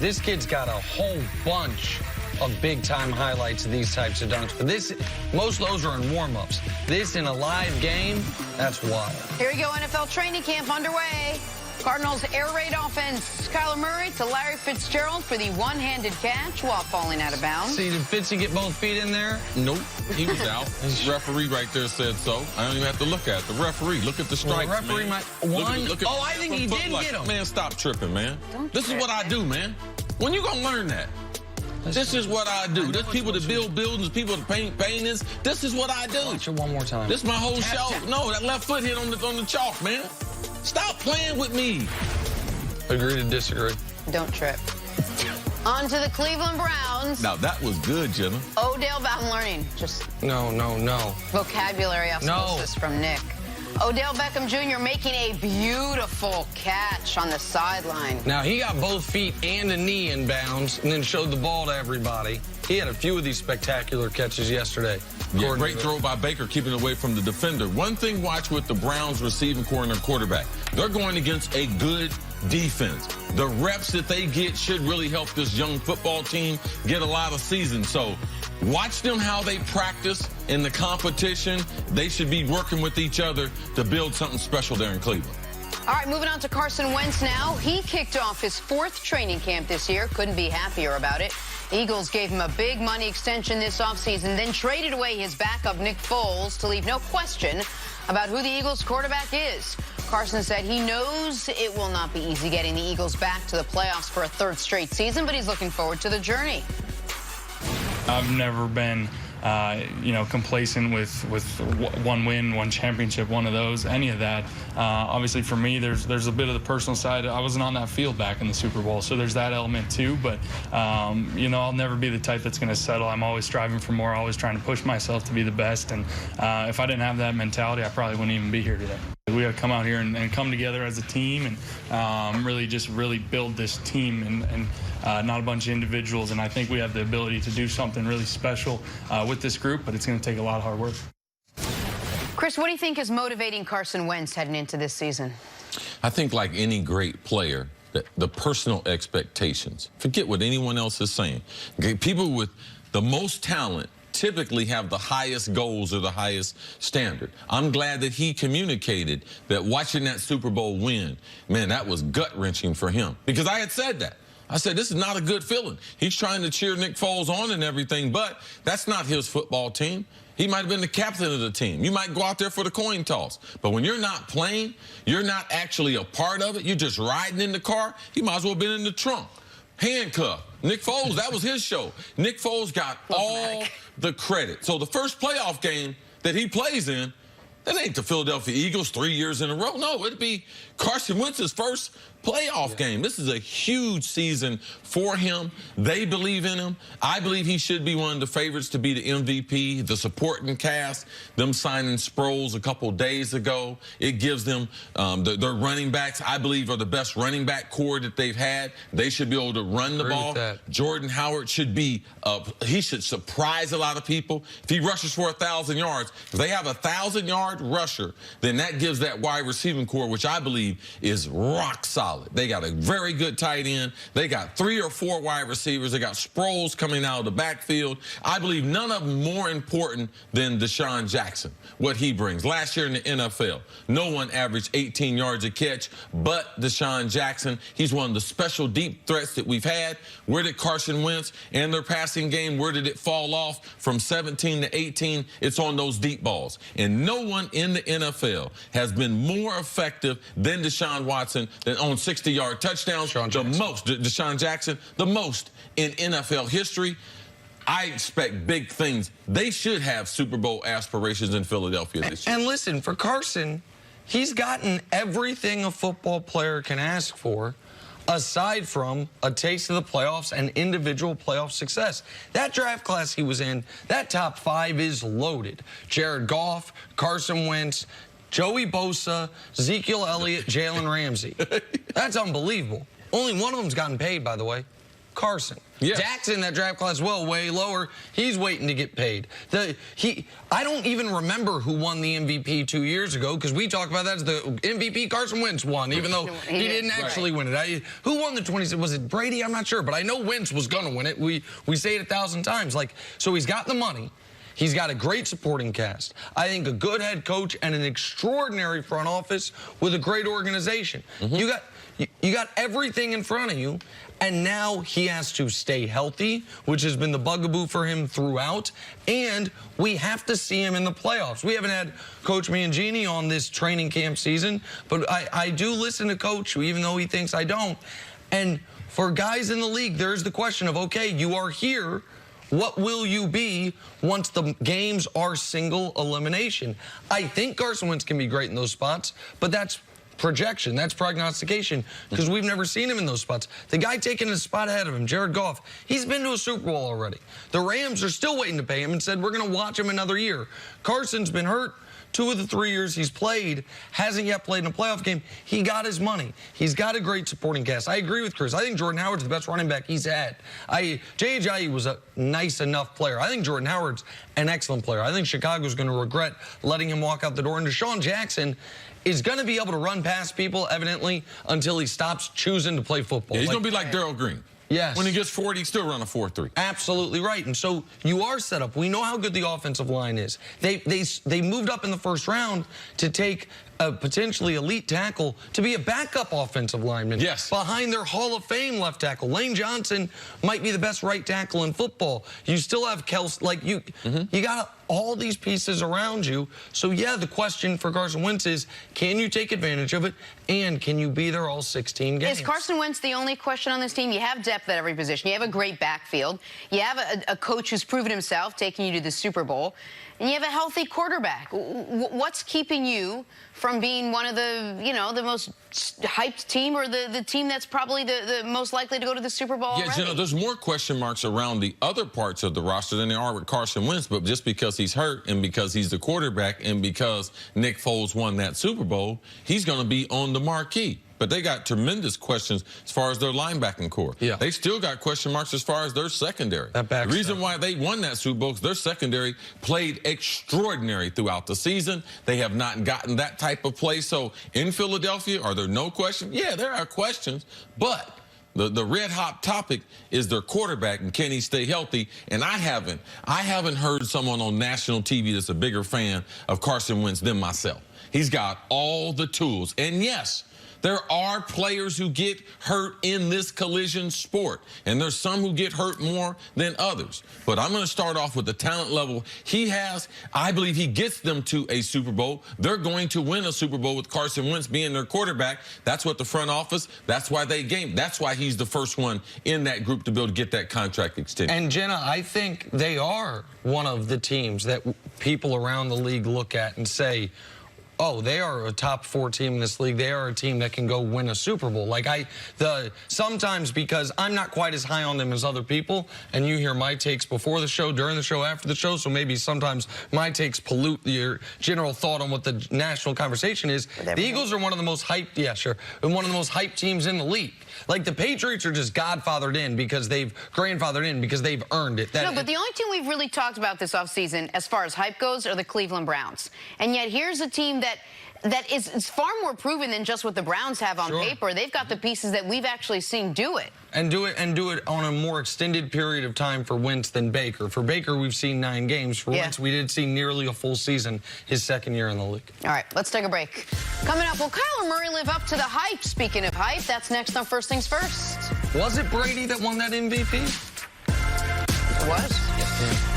This kid's got a whole bunch of big-time highlights of these types of dunks. But most of those are in warm-ups. This in a live game, that's wild. Here we go, NFL training camp underway. Cardinals air raid offense. Kyler Murray to Larry Fitzgerald for the one-handed catch while falling out of bounds. See, did Fitzy get both feet in there? Nope, he was out. The referee right there said so. I don't even have to look at it. The referee, look at the strikes, well, the referee man. Look at I think he did get him. Man, stop tripping, man. This is what I do, man. When you gonna learn that? This is what I do. There's people that build buildings, people that paint paintings. This is what I do. Watch it one more time. This is my whole show. No, that left foot hit on the chalk, man. Stop playing with me. Agree to disagree. Don't trip. On to the Cleveland Browns. Now, that was good, Jenna. Odell Beckham learning. Just no. vocabulary osmosis from Nick. Odell Beckham Jr. making a beautiful catch on the sideline. Now, he got both feet and a knee in bounds and then showed the ball to everybody. He had a few of these spectacular catches yesterday. Yeah, great throw by Baker, keeping away from the defender. One thing, watch with the Browns receiving core and their quarterback. They're going against a good defense. The reps that they get should really help this young football team get a lot of seasons. So watch them how they practice in the competition. They should be working with each other to build something special there in Cleveland. All right, moving on to Carson Wentz now. He kicked off his 4th training camp this year. Couldn't be happier about it. Eagles gave him a big money extension this offseason, then traded away his backup, Nick Foles, to leave no question about who the Eagles quarterback is. Carson said he knows it will not be easy getting the Eagles back to the playoffs for a 3rd straight season, but he's looking forward to the journey. I've never been complacent with one win, one championship, one of those, any of that. Obviously, for me, there's a bit of the personal side. I wasn't on that field back in the Super Bowl, so there's that element too. But I'll never be the type that's going to settle. I'm always striving for more, always trying to push myself to be the best. And if I didn't have that mentality, I probably wouldn't even be here today. We got to come out here and come together as a team and really build this team and not a bunch of individuals. And I think we have the ability to do something really special with this group, but it's going to take a lot of hard work. Chris, what do you think is motivating Carson Wentz heading into this season? I think like any great player, the personal expectations. Forget what anyone else is saying. Okay, people with the most talent typically have the highest goals or the highest standard. I'm glad that he communicated that watching that Super Bowl win, man, that was gut-wrenching for him. Because I had said that. I said, this is not a good feeling. He's trying to cheer Nick Foles on and everything, but that's not his football team. He might have been the captain of the team. You might go out there for the coin toss. But when you're not playing, you're not actually a part of it. You're just riding in the car. He might as well have been in the trunk. Handcuffed. Nick Foles, that was his show. Nick Foles got all the credit. So the first playoff game that he plays in, that ain't the Philadelphia Eagles 3 years in a row. No, it'd be Carson Wentz's first playoff game. This is a huge season for him. They believe in him. I believe he should be one of the favorites to be the MVP, the supporting cast. Them signing Sproles a couple days ago. It gives them their running backs, I believe, are the best running back core that they've had. They should be able to run the ball. Jordan Howard should be, he should surprise a lot of people. If he rushes for 1,000 yards, if they have a 1,000-yard rusher, then that gives that wide receiving core, which I believe is rock solid. They got a very good tight end. They got 3 or 4 wide receivers. They got Sproles coming out of the backfield. I believe none of them more important than Deshaun Jackson, what he brings. Last year in the NFL, no one averaged 18 yards a catch but Deshaun Jackson. He's one of the special deep threats that we've had. Where did Carson Wentz and their passing game, where did it fall off? From 17 to 18, it's on those deep balls. And no one in the NFL has been more effective than Deshaun Watson than on 60-yard touchdowns. Deshaun Jackson, the most in NFL history. I expect big things. They should have Super Bowl aspirations in Philadelphia this year. And listen, for Carson, he's gotten everything a football player can ask for, aside from a taste of the playoffs and individual playoff success. That draft class he was in, that top 5 is loaded. Jared Goff, Carson Wentz, Joey Bosa, Ezekiel Elliott, Jalen Ramsey. That's unbelievable. Only one of them's gotten paid, by the way. Carson. Yes. Jackson, that draft class, well, way lower. He's waiting to get paid. I don't even remember who won the MVP 2 years ago because we talk about that as the MVP Carson Wentz won, even though he didn't actually win it. Who won the 20? Was it Brady? I'm not sure, but I know Wentz was going to win it. We say it 1,000 times. So he's got the money. He's got a great supporting cast. I think a good head coach and an extraordinary front office with a great organization. You got everything in front of you, and now he has to stay healthy, which has been the bugaboo for him throughout, and we have to see him in the playoffs. We haven't had Coach Mangini on this training camp season, but I do listen to Coach, even though he thinks I don't. And for guys in the league, there's the question of, okay, you are here. What will you be once the games are single elimination? I think Carson Wentz can be great in those spots, but that's projection, that's prognostication, because we've never seen him in those spots. The guy taking a spot ahead of him, Jared Goff, he's been to a Super Bowl already. The Rams are still waiting to pay him and said, we're going to watch him another year. Carson's been hurt 2 of the 3 years he's played, hasn't yet played in a playoff game. He got his money. He's got a great supporting cast. I agree with Chris. I think Jordan Howard's the best running back he's had. J.J. was a nice enough player. I think Jordan Howard's an excellent player. I think Chicago's going to regret letting him walk out the door. And Deshaun Jackson is going to be able to run past people, evidently, until he stops choosing to play football. Yeah, he's going to be like Darrell Green. Yes. When he gets 40, he still run a 4.3. Absolutely right. And so you are set up. We know how good the offensive line is. They moved up in the first round to take a potentially elite tackle to be a backup offensive lineman. Yes. Behind their Hall of Fame left tackle. Lane Johnson might be the best right tackle in football. You still have Kelsey. You got all these pieces around you. So, yeah, the question for Carson Wentz is, can you take advantage of it, and can you be there all 16 games? Is Carson Wentz the only question on this team? You have depth at every position. You have a great backfield. You have a coach who's proven himself, taking you to the Super Bowl. And you have a healthy quarterback. What's keeping you from being one of the, the most hyped team, or the team that's probably the most likely to go to the Super Bowl already? There's more question marks around the other parts of the roster than there are with Carson Wentz, but just because he's hurt and because he's the quarterback and because Nick Foles won that Super Bowl, he's going to be on the marquee. But they got tremendous questions as far as their linebacking core. Yeah. They still got question marks as far as their secondary. The reason why they won that Super Bowl is their secondary played extraordinary throughout the season. They have not gotten that type of play. So in Philadelphia, are there no questions? Yeah, there are questions. But the red-hot topic is their quarterback, and can he stay healthy? And I haven't heard someone on national TV that's a bigger fan of Carson Wentz than myself. He's got all the tools. And yes, there are players who get hurt in this collision sport, and there's some who get hurt more than others. But I'm going to start off with the talent level he has. I believe he gets them to a Super Bowl. They're going to win a Super Bowl with Carson Wentz being their quarterback. That's what the front office, that's why they game. That's why he's the first one in that group to be able to get that contract extended. And, Jenna, I think they are one of the teams that people around the league look at and say, oh, they are a top 4 team in this league. They are a team that can go win a Super Bowl. Sometimes, because I'm not quite as high on them as other people, and you hear my takes before the show, during the show, after the show, so maybe sometimes my takes pollute your general thought on what the national conversation is. The Eagles are one of the most hyped, and one of the most hyped teams in the league. Like, the Patriots are just grandfathered in because they've earned it. No, but the only team we've really talked about this offseason as far as hype goes are the Cleveland Browns. And yet here's a team that is far more proven than just what the Browns have on paper. They've got the pieces that we've actually seen do it. And do it on a more extended period of time for Wentz than Baker. For Baker, we've seen 9 games. For Wentz, we did see nearly a full season his second year in the league. All right, let's take a break. Coming up, will Kyler Murray live up to the hype? Speaking of hype, that's next on First Things First. Was it Brady that won that MVP? It was? Yeah.